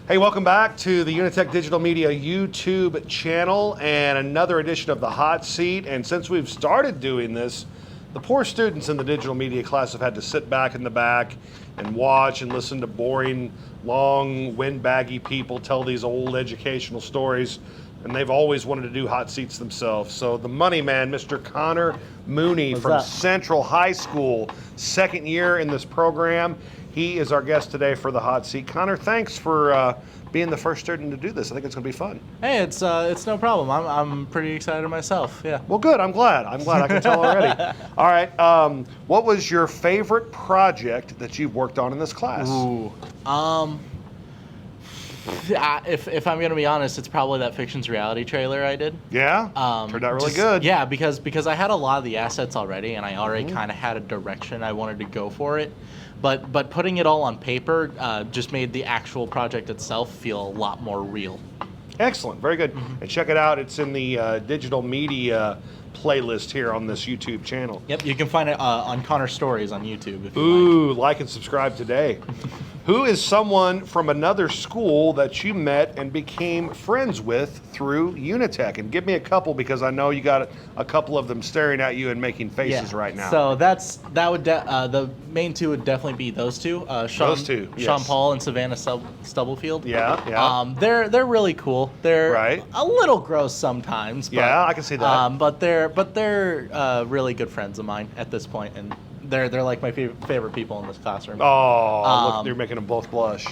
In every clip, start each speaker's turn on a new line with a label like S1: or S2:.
S1: Hey, welcome back to the UniTec Digital Media YouTube channel and another edition of the Hot Seat. And since we've started doing this, the poor students in the digital media class have had to sit back in the back and watch and listen to boring, long, windbaggy people tell these old educational stories. And they've always wanted to do hot seats themselves. So the money man, Mr. Connor Monie from Central High School, second year in this program. He is our guest today for the hot seat. Connor, thanks for being the first student to do this. I think it's going to be fun.
S2: Hey, it's no problem. I'm pretty excited myself. Yeah.
S1: Well, good. I'm glad. I can tell already. All right. What was your favorite project that you've worked on in this class?
S2: Ooh. If I'm going to be honest, it's probably that Fiction's Reality trailer I did.
S1: Yeah? Turned out really good.
S2: Yeah, because I had a lot of the assets already, and I already kind of had a direction I wanted to go for it. But putting it all on paper just made the actual project itself feel a lot more real.
S1: Excellent. Very good. Mm-hmm. And check it out. It's in the digital media playlist here on this YouTube channel.
S2: Yep, you can find it on Connor Stories on YouTube if you
S1: like and subscribe today. Who is someone from another school that you met and became friends with through UniTec? And give me a couple, because I know you got a couple of them staring at you and making faces right now.
S2: So the main two would definitely be those two.
S1: Those two, yes.
S2: Sean Paul and Savannah Stubblefield.
S1: Yeah.
S2: They're really cool. They're
S1: right.
S2: A little gross sometimes. But,
S1: yeah, I can see that.
S2: But they're really good friends of mine at this point, and they're like my favorite people in this classroom.
S1: Oh, look, you're making them both blush.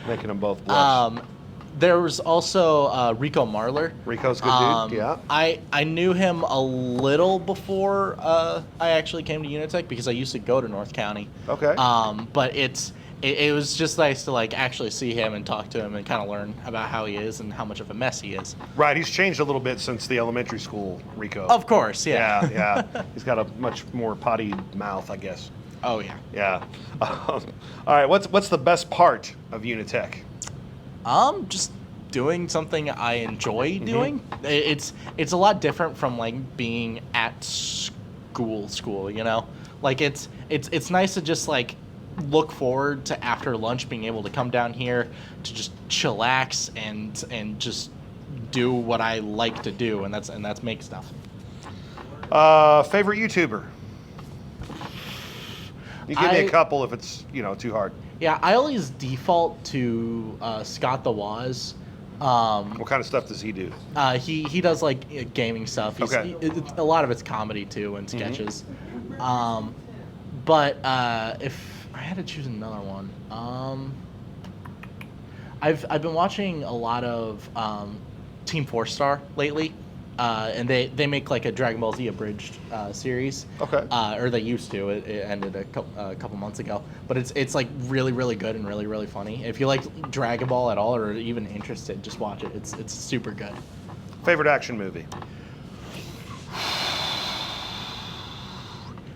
S1: Making them both blush.
S2: There was also Rico Marler.
S1: Rico's a good dude, yeah.
S2: I knew him a little before I actually came to UniTec, because I used to go to North County.
S1: Okay.
S2: But it was just nice to like actually see him and talk to him and kind of learn about how he is and how much of a mess he is.
S1: Right, he's changed a little bit since the elementary school, Rico.
S2: Of course, yeah.
S1: Yeah. He's got a much more potty mouth, I guess.
S2: Oh yeah.
S1: Yeah. All right, what's the best part of UniTec?
S2: Just doing something I enjoy doing. It's a lot different from like being at school, you know? Like it's nice to just like look forward to after lunch being able to come down here to just chillax and just do what I like to do, and that's make stuff.
S1: Favorite YouTuber? You give me a couple if it's too hard.
S2: Yeah, I always default to Scott the Waz.
S1: What kind of stuff does he do?
S2: He does like gaming stuff. A lot of it's comedy too and sketches. But if I had to choose another one, I've been watching a lot of Team 4-Star lately, and they make like a Dragon Ball Z abridged series.
S1: Okay.
S2: Or they used to. It ended a couple months ago, but it's like really really good and really really funny. If you like Dragon Ball at all or are even interested, just watch it. It's super good.
S1: Favorite action movie?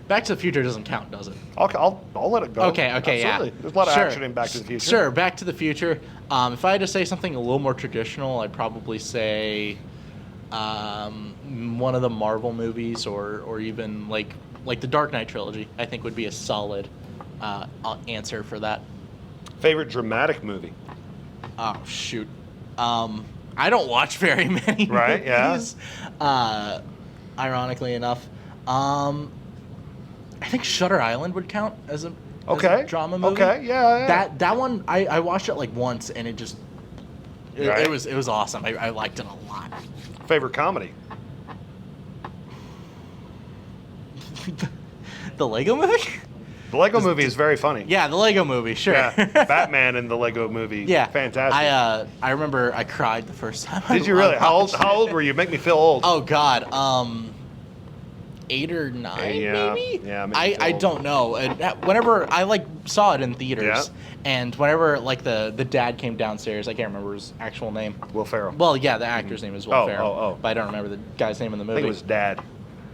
S2: Back to the Future doesn't count, does it?
S1: Okay, I'll let it go.
S2: Okay,
S1: Absolutely.
S2: yeah.
S1: There's a lot of action in Back to the Future.
S2: Sure, Back to the Future. If I had to say something a little more traditional, I'd probably say one of the Marvel movies, or even like the Dark Knight trilogy. I think would be a solid answer for that.
S1: Favorite dramatic movie?
S2: Oh shoot, I don't watch very many movies.
S1: Yeah.
S2: Ironically enough. I think Shutter Island would count as a drama movie.
S1: Okay, yeah.
S2: That one I watched it like once, and it was awesome. I liked it a lot.
S1: Favorite comedy?
S2: The Lego Movie?
S1: The Lego Movie is very funny.
S2: Yeah, the Lego Movie, sure.
S1: Yeah, Batman in the Lego Movie.
S2: Yeah,
S1: fantastic.
S2: I remember I cried the first time.
S1: Did you really? How old were you? Make me feel old.
S2: Oh God, 8 or 9, maybe.
S1: Yeah,
S2: I don't know. Whenever I saw it in theaters, and whenever the dad came downstairs, I can't remember his actual name.
S1: Will Ferrell.
S2: Well, yeah, the actor's name is Will Ferrell.
S1: Oh.
S2: But I don't remember the guy's name in the movie.
S1: I think it was Dad.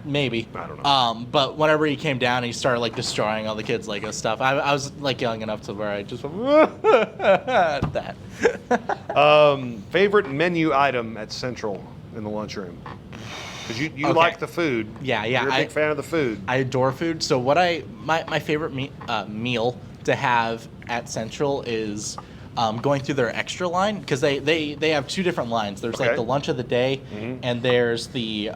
S2: Maybe.
S1: I don't know.
S2: But whenever he came down, he started destroying all the kids' Lego stuff. I was young enough to where I just went, that.
S1: Favorite menu item at Central in the lunchroom? Because you like the food.
S2: Yeah.
S1: You're a big fan of the food.
S2: I adore food. So my favorite meal to have at Central is going through their extra line, because they have two different lines. There's like
S1: Okay.
S2: the lunch of the day, and there's the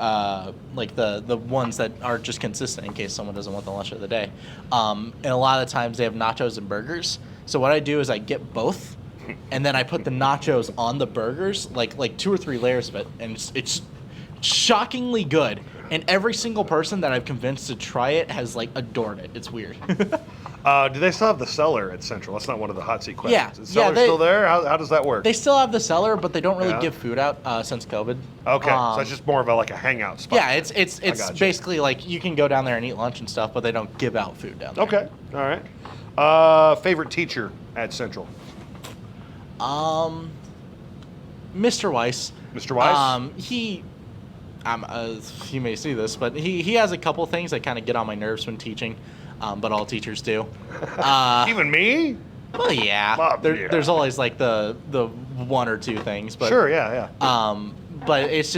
S2: like the ones that are just consistent in case someone doesn't want the lunch of the day. And a lot of the times they have nachos and burgers. So what I do is I get both, and then I put the nachos on the burgers, like 2 or 3 layers of it, and it's shockingly good. And every single person that I've convinced to try it has like adored it. It's weird.
S1: Do they still have the cellar at Central? That's not one of the hot seat questions.
S2: Yeah,
S1: Is the cellar
S2: yeah,
S1: still there? How does that work?
S2: They still have the cellar, but they don't really
S1: Yeah.
S2: give food out since COVID.
S1: Okay, so it's just more of like a hangout spot.
S2: Yeah, it's
S1: gotcha.
S2: basically like you can go down there and eat lunch and stuff, but they don't give out food down there.
S1: Okay, all right. Favorite teacher at Central?
S2: Mr. Weiss.
S1: Mr. Weiss?
S2: You may see this, but he has a couple things that kind of get on my nerves when teaching, but all teachers do.
S1: Even me?
S2: Well, yeah.
S1: Well, yeah.
S2: There's always like the 1 or 2 things, but
S1: Sure, yeah.
S2: but it's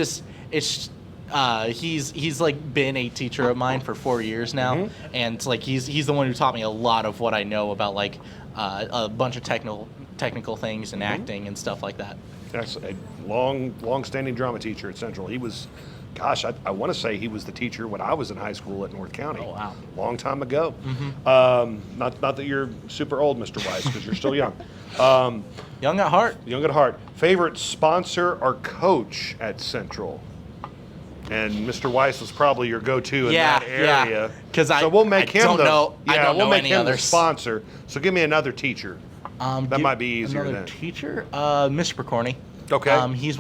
S2: he's like been a teacher of mine for 4 years now, and like he's the one who taught me a lot of what I know about like a bunch of technical things and acting and stuff like that.
S1: That's a long-standing drama teacher at Central. He was, gosh, I want to say he was the teacher when I was in high school at North County.
S2: Oh, wow.
S1: Long time ago. Not that you're super old, Mr. Weiss, because you're still young.
S2: Young at heart.
S1: Young at heart. Favorite sponsor or coach at Central? And Mr. Weiss was probably your go-to in that area.
S2: Yeah. Because
S1: so we'll make him
S2: don't
S1: the,
S2: know.
S1: Yeah,
S2: I don't
S1: we'll
S2: know
S1: make
S2: any
S1: him
S2: others.
S1: the sponsor. So give me another teacher. That might be easier
S2: another
S1: then.
S2: teacher, Mr. Percorny.
S1: Okay.
S2: He's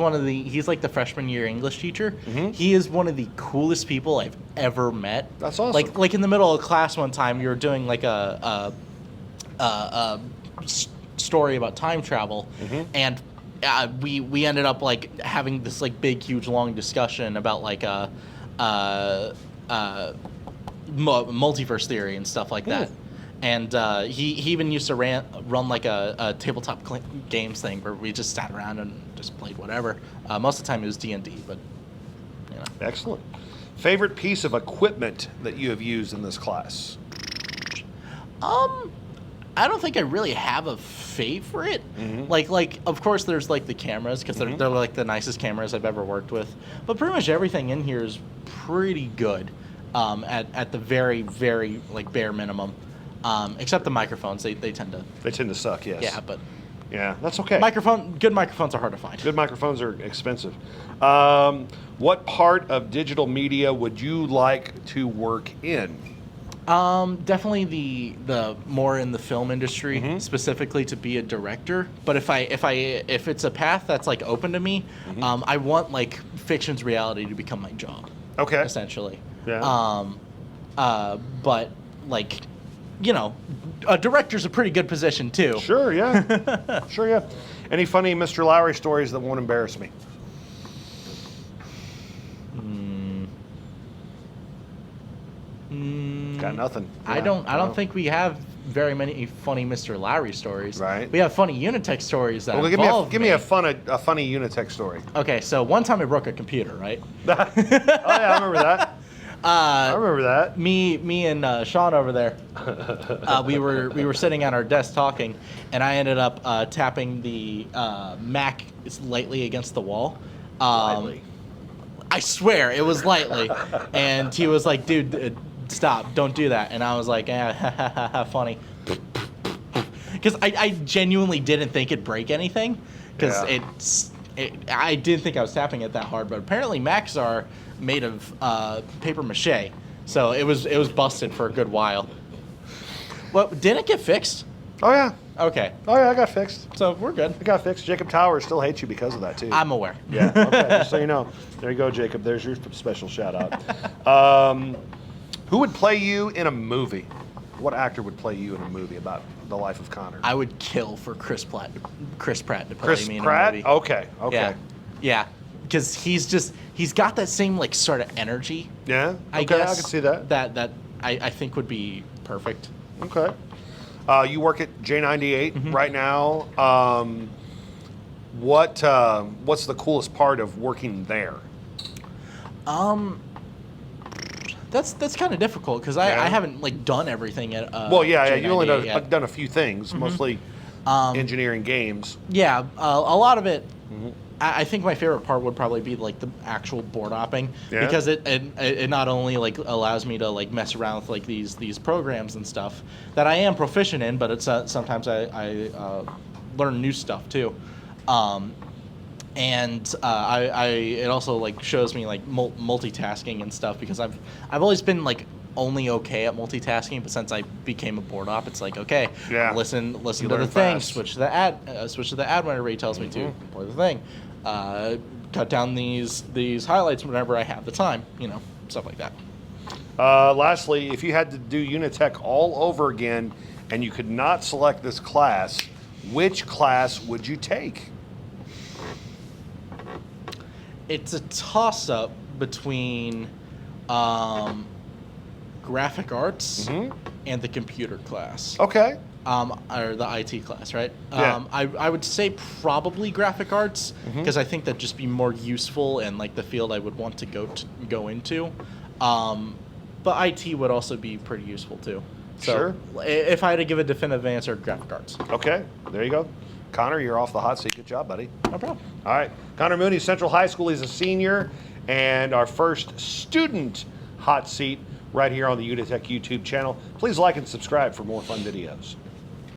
S2: like the freshman year English teacher. He is one of the coolest people I've ever met.
S1: That's awesome.
S2: Like in the middle of class one time, we were doing like a story about time travel, and we ended up like having this like big, huge, long discussion about like multiverse theory and stuff like that. And he even used to run like a tabletop games thing where we just sat around and just played whatever. Most of the time it was D&D, but you know.
S1: Excellent. Favorite piece of equipment that you have used in this class?
S2: I don't think I really have a favorite. Like of course there's like the cameras because they're like the nicest cameras I've ever worked with. But pretty much everything in here is pretty good. At the very, very like bare minimum. Except the microphones, they tend to
S1: suck, yes.
S2: Yeah, but
S1: Yeah, that's okay.
S2: good microphones are hard to find.
S1: Good microphones are expensive. What part of digital media would you like to work in?
S2: Definitely the more in the film industry, specifically to be a director. But if it's a path that's like open to me, I want like fiction's reality to become my job.
S1: Okay.
S2: Essentially.
S1: Yeah.
S2: But like, you know, a director's a pretty good position too.
S1: Sure, yeah. Sure, yeah. Any funny Mr. Lowry stories that won't embarrass me? Got nothing.
S2: I don't think we have very many funny Mr. Lowry stories.
S1: Right.
S2: We have funny UniTec stories that
S1: Well,
S2: involve
S1: give me a funny UniTec story.
S2: Okay, so one time I broke a computer, right?
S1: Oh yeah, I remember that. I remember that.
S2: Me and Sean over there, we were sitting at our desk talking, and I ended up tapping the Mac lightly against the wall.
S1: Lightly.
S2: I swear it was lightly, and he was like, "Dude, stop! Don't do that." And I was like, funny," because I genuinely didn't think it'd break anything, because I didn't think I was tapping it that hard, but apparently Macs are made of paper mache, so it was busted for a good while. Well, didn't it get fixed?
S1: Oh yeah.
S2: Okay,
S1: Oh yeah, I got fixed.
S2: so we're good.
S1: It got fixed. Jacob Towers still hates you because of that too.
S2: I'm aware.
S1: Yeah. Okay. Just so you know. There you go, Jacob. There's your special shout out. Who would play you in a movie? What actor would play you in a movie about the life of Connor?
S2: I would kill for Chris Pratt to play
S1: Chris
S2: me in
S1: Pratt?
S2: a movie.
S1: Okay. Okay.
S2: Yeah, because he's got that same like sort of energy.
S1: Yeah.
S2: I
S1: Okay.
S2: guess
S1: I can see that.
S2: That I think would be perfect.
S1: Okay. You work at J98 right now. What's the coolest part of working there?
S2: That's kind of difficult because I haven't like done everything at.
S1: Well, yeah, you only
S2: J98 yet.
S1: done a few things, mostly engineering games.
S2: Yeah, a lot of it. I think my favorite part would probably be like the actual board hopping,
S1: Yeah.
S2: because it not only like allows me to like mess around with like these programs and stuff that I am proficient in, but it's sometimes I learn new stuff too. And it also like shows me like multitasking and stuff, because I've always been like only okay at multitasking, but since I became a board op, it's like, okay,
S1: Yeah.
S2: listen
S1: You
S2: to
S1: learn
S2: the thing,
S1: fast.
S2: switch to the ad whenever he tells me to, play the thing, cut down these highlights whenever I have the time, stuff like that.
S1: Lastly, if you had to do UniTec all over again and you could not select this class, which class would you take?
S2: It's a toss-up between graphic arts and the computer class.
S1: Okay.
S2: Or the IT class, right?
S1: Yeah.
S2: I would say probably graphic arts, because I think that'd just be more useful and like the field I would want to go into. But IT would also be pretty useful too. So
S1: Sure.
S2: If I had to give a definitive answer, graphic arts.
S1: Okay. There you go. Connor, you're off the hot seat. Good job, buddy.
S2: No problem.
S1: All right. Connor Mooney, Central High School. He's a senior, and our first student hot seat right here on the UniTec YouTube channel. Please like and subscribe for more fun videos.